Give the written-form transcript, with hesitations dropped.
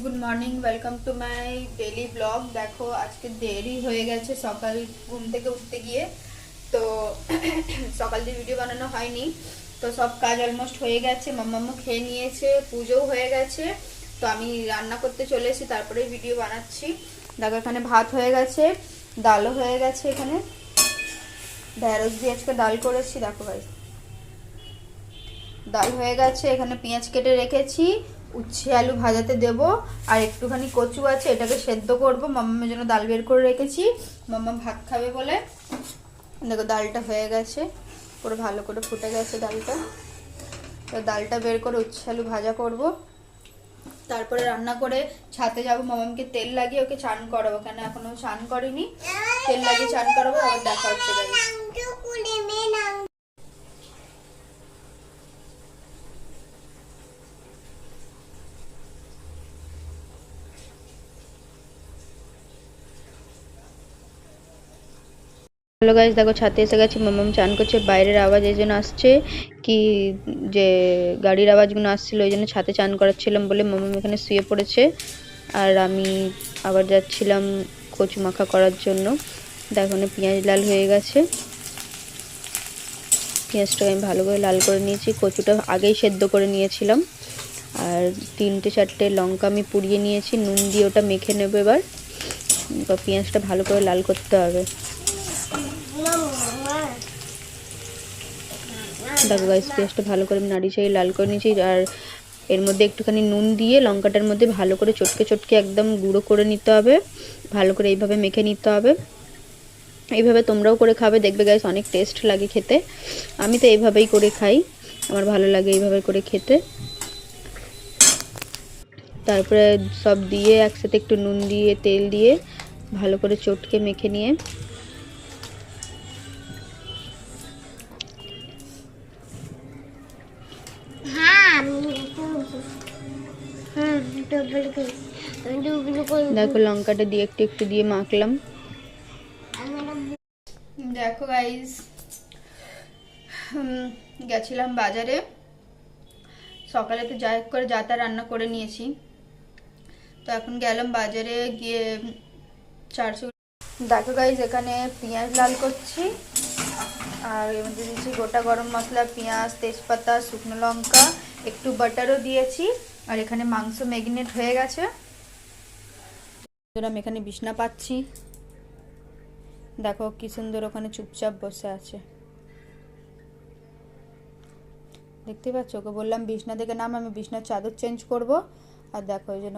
Good morning, welcome to my daily blog. দেখো আজকে দেরি হয়ে গেছে সকাল ঘুম থেকে উঠতে গিয়ে, তো সকাল দিয়ে ভিডিও বানানো হয়নি। তো সব কাজ অলমোস্ট হয়ে গেছে, মাম্মাম্মু খেয়ে নিয়েছে, পুজোও হয়ে গেছে। তো আমি রান্না করতে চলে এসেছি, তারপরে ভিডিও বানাচ্ছি। দেখো এখানে ভাত হয়ে গেছে, ডালও হয়ে গেছে। এখানে ঢেঁড়স দিয়ে আজকে ডাল করেছি। দেখো ভাই, ডাল হয়ে গেছে। এখানে পেঁয়াজ কেটে রেখেছি, উচ্ছে আলু ভাজাতে দেব। আর একটুখানি কচু আছে, এটাকে সেদ্ধ করব। মাম্মামের জন্য ডাল বের করে রেখেছি, মাম্মা ভাত খাবে বলে। দেখো ডালটা হয়ে গেছে, পুরো ভালো করে ফুটে গেছে ডালটা। তো ডালটা বের করে উচ্ছে আলু ভাজা করব, তারপরে রান্না করে ছাদে যাবো। মামামকে তেল লাগিয়ে ওকে চান করাবো, কেন এখনো চান করেনি। তেল লাগিয়ে চান করাবো, আবার দেখা হচ্ছে গাইস। হ্যালো গাইস, দেখো ছাদে এসে গেছি। মাম্মাম চান করছে। বাইরের আওয়াজ এই জন্য আসছে কি, যে গাড়ির আওয়াজগুলো আসছিল, ওই জন্য ছাদে চান করাচ্ছিলাম বলে মাম্মাম এখানে শুয়ে পড়েছে। আর আমি আবার যাচ্ছিলাম কচু মাখা করার জন্য। দেখো পেঁয়াজ লাল হয়ে গেছে, পেঁয়াজটাকে আমি ভালো করে লাল করে নিয়েছি। কচুটা আগেই সেদ্ধ করে নিয়েছিলাম। আর 3-4টে লঙ্কা আমি পুড়িয়ে নিয়েছি, নুন দিয়ে ওটা মেখে নেবো। এবার পেঁয়াজটা ভালো করে লাল করতে হবে। দেখো গাইস, পেঁয়াজটা ভালো করে নাড়িয়ে চাড়িয়ে লাল করে নিয়েছি। আর এর মধ্যে একটুখানি নুন দিয়ে লঙ্কাটার মধ্যে ভালো করে চটকে চটকে একদম গুঁড়ো করে নিতে হবে। ভালো করে এইভাবে মেখে নিতে হবে। এইভাবে তোমরাও করে খাবে, দেখবে গাইস অনেক টেস্ট লাগে খেতে। আমি তো এইভাবেই করে খাই, আমার ভালো লাগে এইভাবে করে খেতে। তারপরে সব দিয়ে একসাথে একটু নুন দিয়ে তেল দিয়ে ভালো করে চটকে মেখে নিয়ে দেখো লঙ্কাটা দিয়ে একটু একটু দিয়ে মাখলাম। দেখো গাইস, গেছিলাম বাজারে সকালে, তো যাই করে যা তা রান্না করে নিয়েছি। তো এখন গেলাম বাজারে গিয়ে 400। দেখো গাইস, এখানে পেঁয়াজ লাল করছি, আর এর মধ্যে দিয়েছি গোটা গরম মশলা, পেঁয়াজ, তেজপাতা, শুকনো লঙ্কা, একটু বাটারও দিয়েছি। আর এখানে মাংস ম্যারিনেট হয়ে গেছে। আমি এখানে বিছনা পাচ্ছি, দেখো কি সুন্দর ওখানে চুপচাপ বসে আছে, দেখতে পাচ্ছ? ওকে বললাম বিছনা থেকে নাম, আমি বিছনার চাদর চেঞ্জ করব। আর দেখো এই জন্য